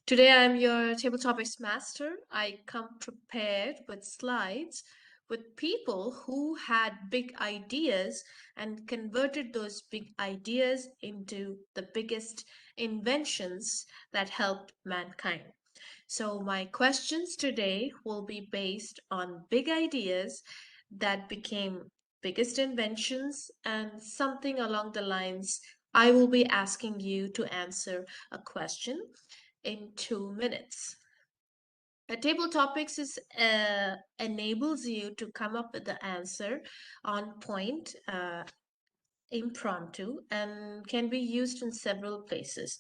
Today I'm your table topics master. I come prepared with slides with people who had big ideas and converted those big ideas into the biggest inventions that helped mankind. So my questions today will be based on big ideas that became biggest inventions and something along the lines I will be asking you to answer a question in 2 minutes. A table topics enables you to come up with the answer on point, impromptu, and can be used in several places.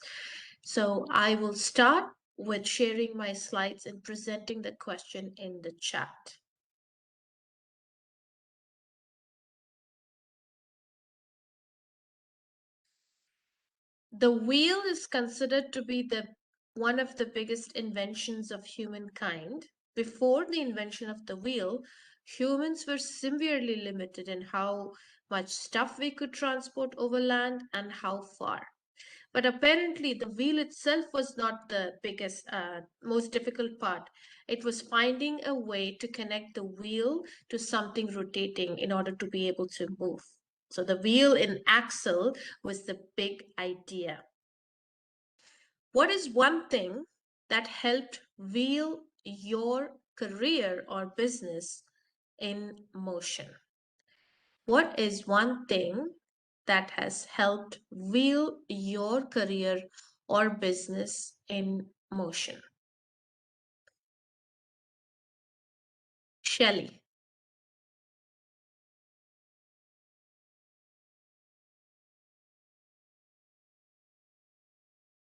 So I will start with sharing my slides and presenting the question in the chat. The wheel is considered to be the one of the biggest inventions of humankind. Before the invention of the wheel, humans were severely limited in how much stuff we could transport over land and how far. But apparently, the wheel itself was not the most difficult part. It was finding a way to connect the wheel to something rotating in order to be able to move. So the wheel in axle was the big idea. What is one thing that helped wheel your career or business in motion? What is one thing that has helped wheel your career or business in motion? Shelley.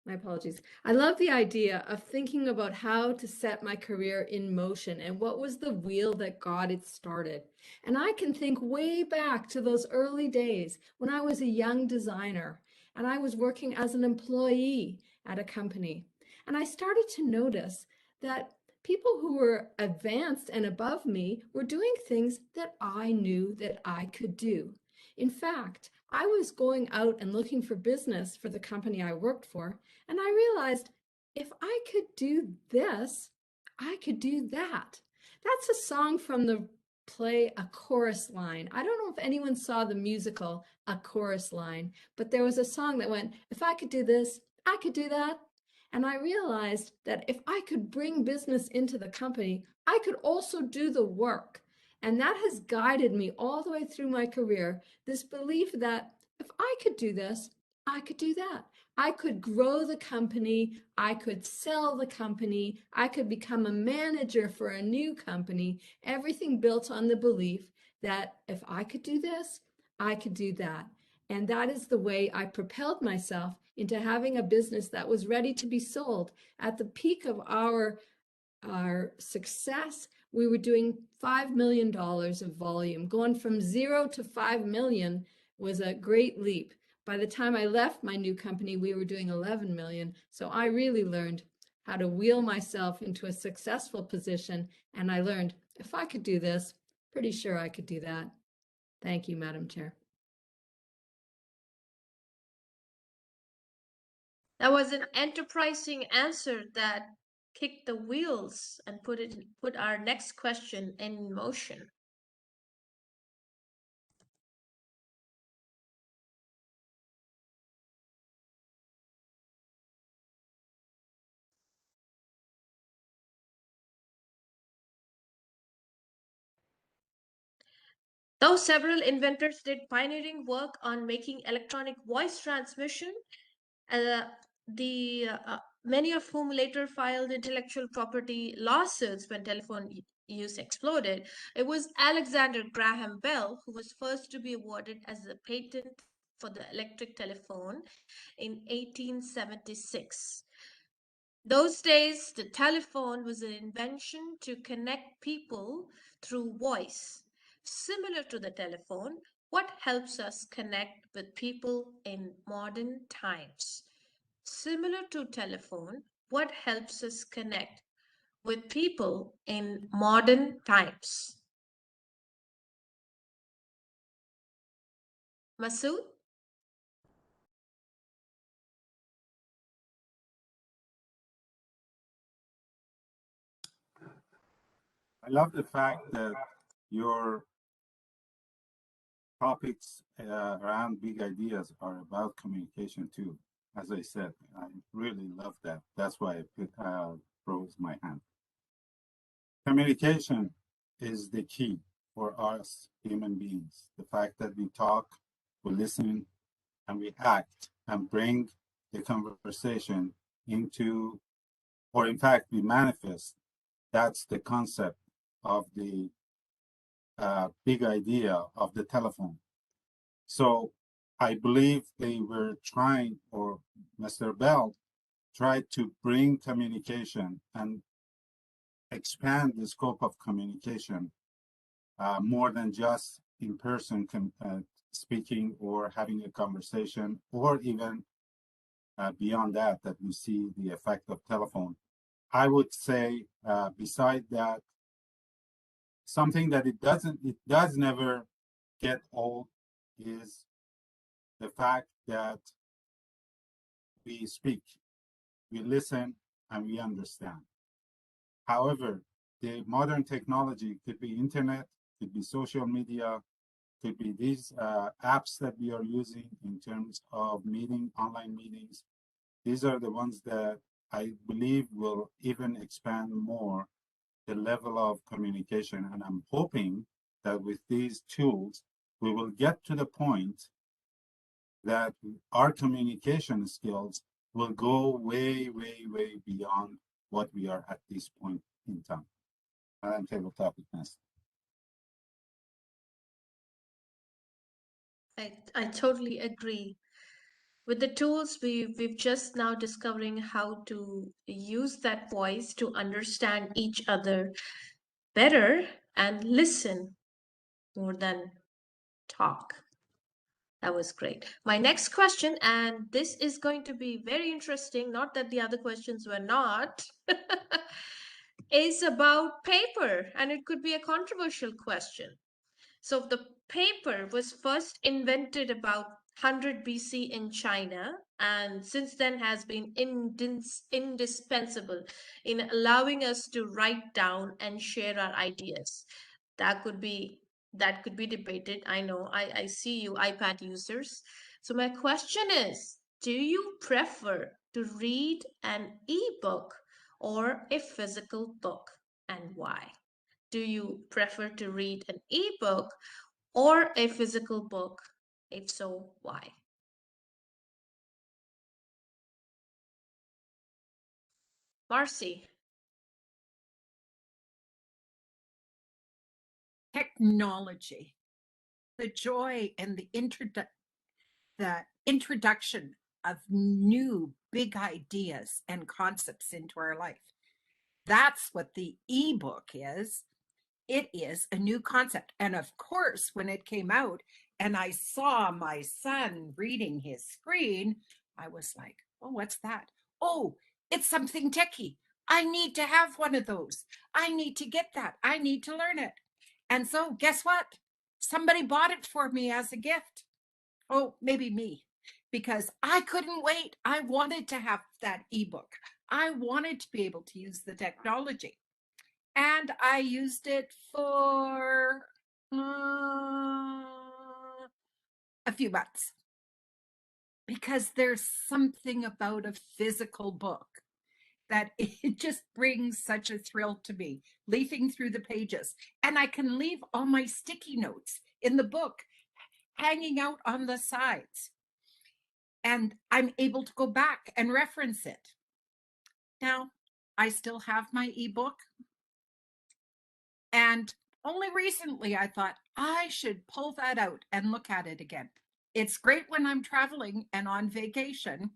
My apologies. I love the idea of thinking about how to set my career in motion and what was the wheel that got it started. And I can think way back to those early days when I was a young designer and I was working as an employee at a company. And I started to notice that people who were advanced and above me were doing things that I knew that I could do. In fact, I was going out and looking for business for the company I worked for, and I realized if I could do this, I could do that. That's a song from the play A Chorus Line. I don't know if anyone saw the musical A Chorus Line, but there was a song that went, if I could do this, I could do that. And I realized that if I could bring business into the company, I could also do the work. And that has guided me all the way through my career, this belief that if I could do this, I could do that. I could grow the company, I could sell the company, I could become a manager for a new company, everything built on the belief that if I could do this, I could do that. And that is the way I propelled myself into having a business that was ready to be sold. At the peak of our success, we were doing $5 million of volume. Going from 0 to 5 million was a great leap. By the time I left my new company, we were doing 11 million. So I really learned how to wheel myself into a successful position. And I learned if I could do this, pretty sure I could do that. Thank you, Madam Chair. That was an enterprising answer that kicked the wheels and put our next question in motion. Though several inventors did pioneering work on making electronic voice transmission, uh, many of whom later filed intellectual property lawsuits when telephone use exploded, it was Alexander Graham Bell who was first to be awarded as a patent for the electric telephone in 1876. Those days, the telephone was an invention to connect people through voice. Similar to the telephone, what helps us connect with people in modern times? Similar to telephone, what helps us connect with people in modern times? Masood? I love the fact that your topics around big ideas are about communication too. As I said, I really love that. That's why I rose my hand. Communication is the key for us human beings. The fact that we talk, we listen, and we act and bring the conversation into, or in fact, we manifest. That's the concept of the big idea of the telephone. So I believe they were trying, or Mr. Bell tried to bring communication and expand the scope of communication more than just in person speaking or having a conversation, or even beyond that, that we see the effect of telephone. I would say, beside that, something that it does never get old is the fact that we speak, we listen, and we understand. However, the modern technology could be internet, could be social media, could be these apps that we are using in terms of meeting, online meetings. These are the ones that I believe will even expand more the level of communication. And I'm hoping that with these tools, we will get to the point that our communication skills will go way, way, way beyond what we are at this point in time. I'm tabletop master. I totally agree. With the tools, we've just now discovering how to use that voice to understand each other better and listen more than talk. That was great. My next question, and this is going to be very interesting, not that the other questions were not, is about paper, and it could be a controversial question. So the paper was first invented about 100 BC in China, and since then has been indispensable in allowing us to write down and share our ideas. That could be that could be debated. I know. I see you iPad users. So my question is, do you prefer to read an ebook or a physical book, and why? Do you prefer to read an ebook or a physical book? If so, why? Marcy. Technology, the joy and the introduction of new big ideas and concepts into our life. That's what the ebook is. It is a new concept. And of course, when it came out and I saw my son reading his screen, I was like, oh, what's that? Oh, it's something techie. I need to have one of those. I need to get that. I need to learn it. And so, guess what? Somebody bought it for me as a gift. Oh, maybe me, because I couldn't wait. I wanted to have that ebook. I wanted to be able to use the technology. And I used it for a few months, because there's something about a physical book that it just brings such a thrill to me, leafing through the pages. And I can leave all my sticky notes in the book hanging out on the sides. And I'm able to go back and reference it. Now, I still have my ebook. And only recently I thought I should pull that out and look at it again. It's great when I'm traveling and on vacation,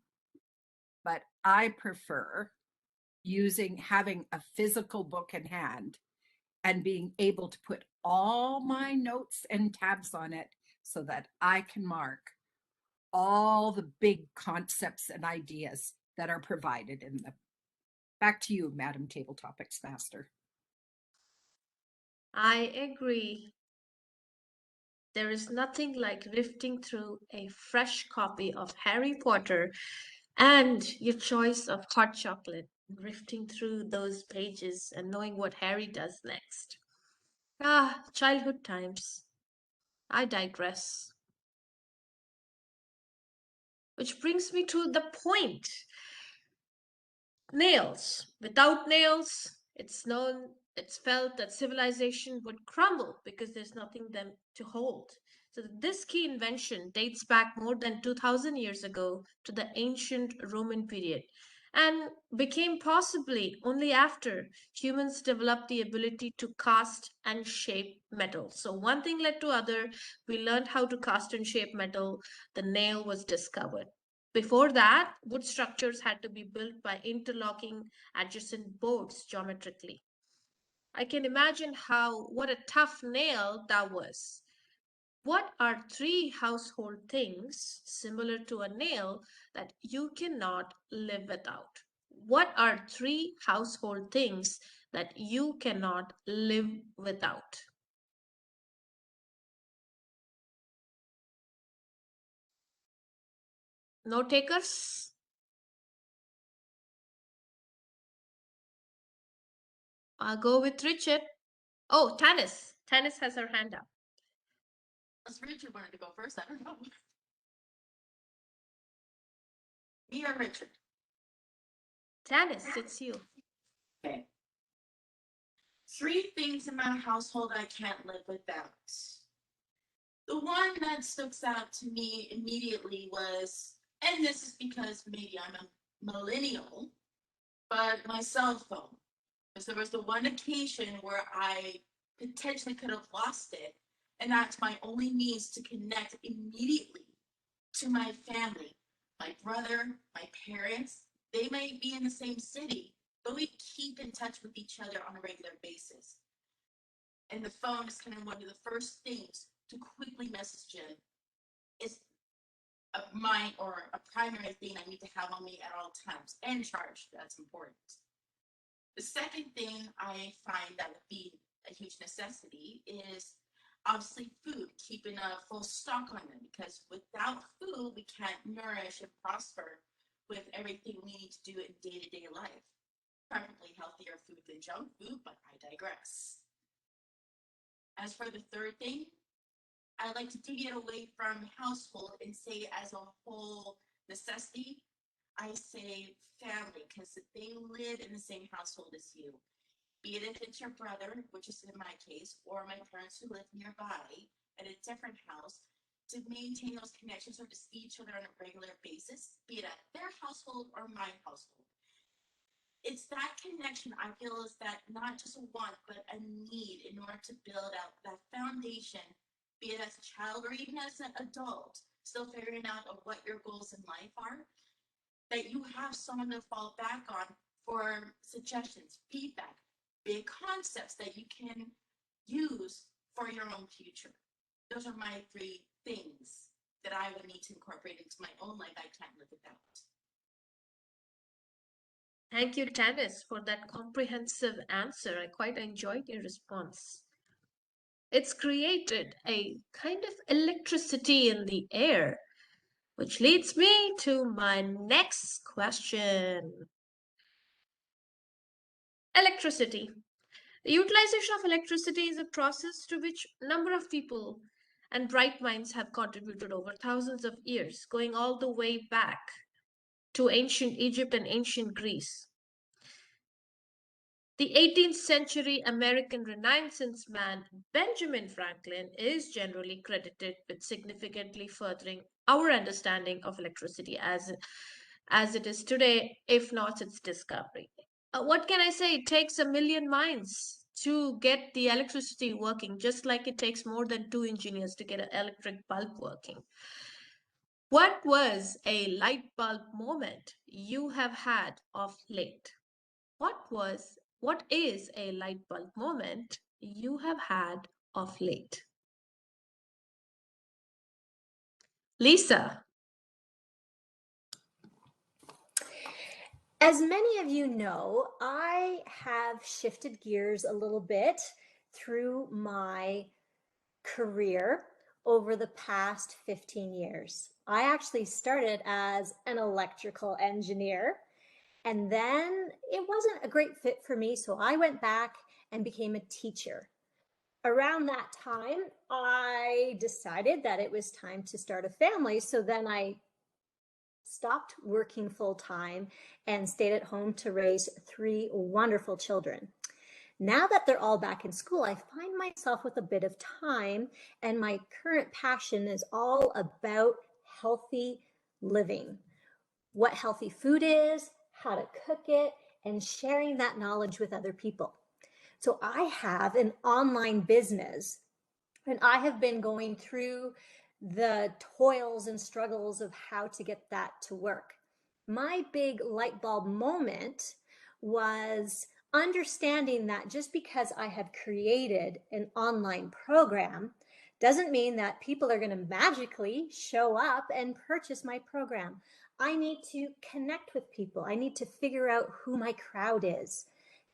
but I prefer having a physical book in hand and being able to put all my notes and tabs on it so that I can mark all the big concepts and ideas that are provided in them. Back to you, Madam Table Topics Master. I agree. There is nothing like rifting through a fresh copy of Harry Potter and your choice of hot chocolate, rifting through those pages and knowing what Harry does next. Ah, childhood times. I digress. Which brings me to the point. Nails. Without nails, it's felt that civilization would crumble because there's nothing them to hold. So this key invention dates back more than 2000 years ago to the ancient Roman period and became possibly only after humans developed the ability to cast and shape metal. So one thing led to other. We learned how to cast and shape metal. The nail was discovered. Before that, wood structures had to be built by interlocking adjacent boards geometrically. I can imagine what a tough nail that was. What are three household things similar to a nail that you cannot live without? What are three household things that you cannot live without? No takers? I'll go with Richard. Oh, Tanis. Tanis has her hand up. Unless Richard wanted to go first, I don't know. Me or Richard? Tanis, it's you. Okay. Three things in my household I can't live without. The one that sticks out to me immediately was, and this is because maybe I'm a millennial, but my cell phone. Because there was the one occasion where I potentially could have lost it, and that's my only means to connect immediately to my family, my brother, my parents. They may be in the same city, but we keep in touch with each other on a regular basis. And the phone is kind of one of the first things to quickly message in. It's a mine or a primary thing I need to have on me at all times, and charged. That's important. The second thing I find that would be a huge necessity is obviously food, keeping a full stock on them, because without food, we can't nourish and prosper with everything we need to do in day-to-day life. Preferably healthier food than junk food, but I digress. As for the third thing, I like to deviate away from household and say as a whole necessity, I say family, because they live in the same household as you. Be it if it's your brother, which is in my case, or my parents who live nearby at a different house, to maintain those connections or to see each other on a regular basis, be it at their household or my household. It's that connection I feel is that not just a want, but a need in order to build out that foundation, be it as a child or even as an adult, still figuring out of what your goals in life are, that you have someone to fall back on for suggestions, feedback, big concepts that you can use for your own future. Those are my three things that I would need to incorporate into my own life I can't live without. Thank you, Tanis, for that comprehensive answer. I quite enjoyed your response. It's created a kind of electricity in the air, which leads me to my next question. Electricity. The utilization of electricity is a process to which a number of people and bright minds have contributed over thousands of years, going all the way back to ancient Egypt and ancient Greece. The 18th century American Renaissance man Benjamin Franklin is generally credited with significantly furthering our understanding of electricity as it is today, if not its discovery. What can I say? It takes a million minds to get the electricity working, just like it takes more than two engineers to get an electric bulb working. What was a light bulb moment you have had of late? What is a light bulb moment you have had of late? Lisa. As many of you know, I have shifted gears a little bit through my career over the past 15 years. I actually started as an electrical engineer, and then it wasn't a great fit for me, so I went back and became a teacher. around that time, I decided that it was time to start a family. So then I stopped working full time and stayed at home to raise 3 wonderful children. Now that they're all back in school, I find myself with a bit of time, and my current passion is all about healthy living. What healthy food is, how to cook it, and sharing that knowledge with other people. So I have an online business, and I have been going through the toils and struggles of how to get that to work. My big light bulb moment was understanding that just because I have created an online program doesn't mean that people are going to magically show up and purchase my program. I need to connect with people. I need to figure out who my crowd is,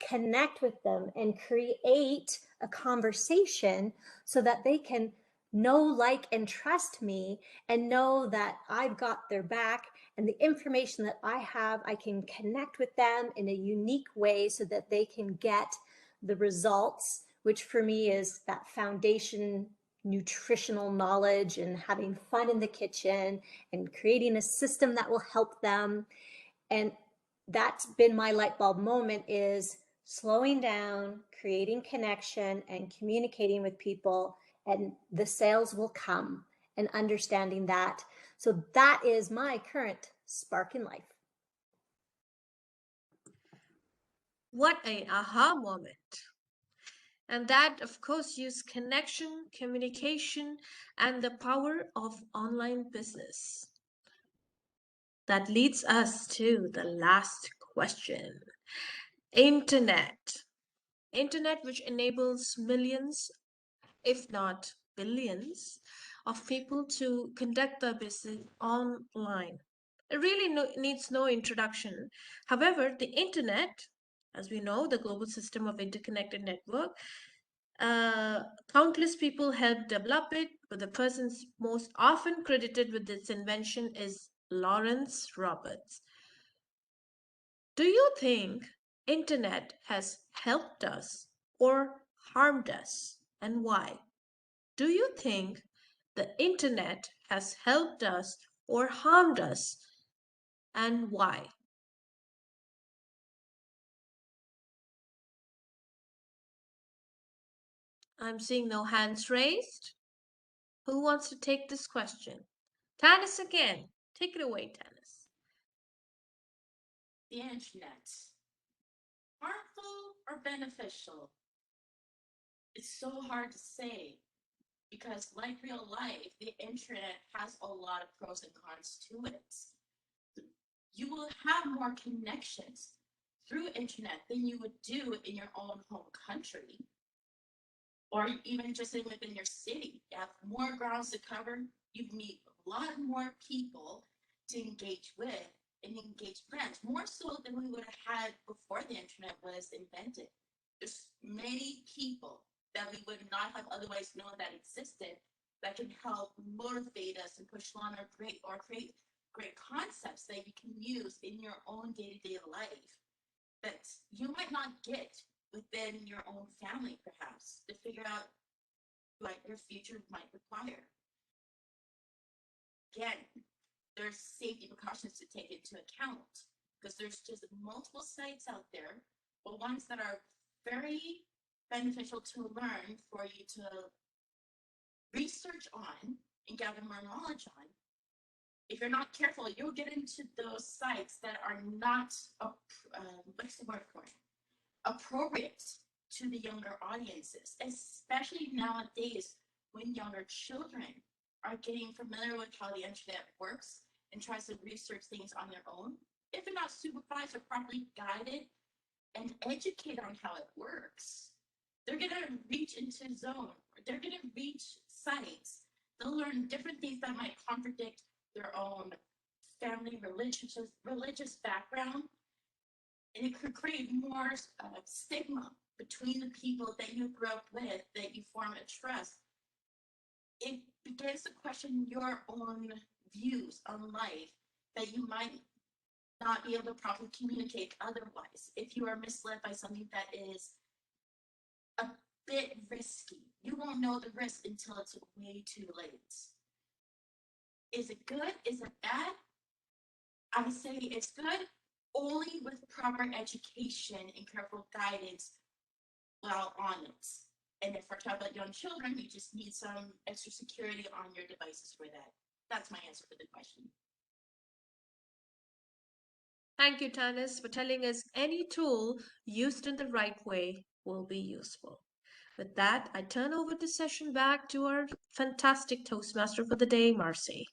connect with them, and create a conversation so that they can know, like, and trust me, and know that I've got their back, and the information that I have, I can connect with them in a unique way so that they can get the results, which for me is that foundation nutritional knowledge and having fun in the kitchen and creating a system that will help them. And that's been my light bulb moment, is slowing down, creating connection, and communicating with people, and the sales will come, and understanding that. So that is my current spark in life. What a aha moment. And that, of course, use connection, communication, and the power of online business. That leads us to the last question. Internet. Internet, which enables millions, if not billions, of people to conduct their business online. It really needs no introduction. However, the internet, as we know, the global system of interconnected network, countless people helped develop it, but the person most often credited with its invention is Lawrence Roberts. Do you think internet has helped us or harmed us, and why? Do you think the internet has helped us or harmed us, and why? I'm seeing no hands raised. Who wants to take this question? Tanis again. Take it away, Tanis. The internet, harmful or beneficial? It's so hard to say because, like real life, the internet has a lot of pros and cons to it. You will have more connections through internet than you would do in your own home country, or even just within your city. You have more grounds to cover. You meet a lot more people to engage with and engage friends, more so than we would have had before the internet was invented. There's many people that we would not have otherwise known that existed that can help motivate us and push on or create great concepts that you can use in your own day-to-day life that you might not get within your own family, perhaps, to figure out what your future might require. Again, there's safety precautions to take into account because there's just multiple sites out there, but ones that are very beneficial to learn for you to research on and gather more knowledge on. If you're not careful, you'll get into those sites that are not, what's the word for it? Appropriate to the younger audiences, especially nowadays when younger children are getting familiar with how the internet works and tries to research things on their own. If they're not supervised or properly guided and educated on how it works, they're going to reach into zone, or they're going to reach sites. They'll learn different things that might contradict their own family religious background, and it could create more stigma between the people that you grew up with, that you form a trust. It begins to question your own views on life that you might not be able to properly communicate otherwise if you are misled by something that is bit risky. You won't know the risk until it's way too late. Is it good? Is it bad? I say it's good only with proper education and careful guidance while on it. And if we're talking about young children, you just need some extra security on your devices for that. That's my answer for the question. Thank you, Tanis, for telling us any tool used in the right way will be useful. With that, I turn over the session back to our fantastic Toastmaster for the day, Marcy.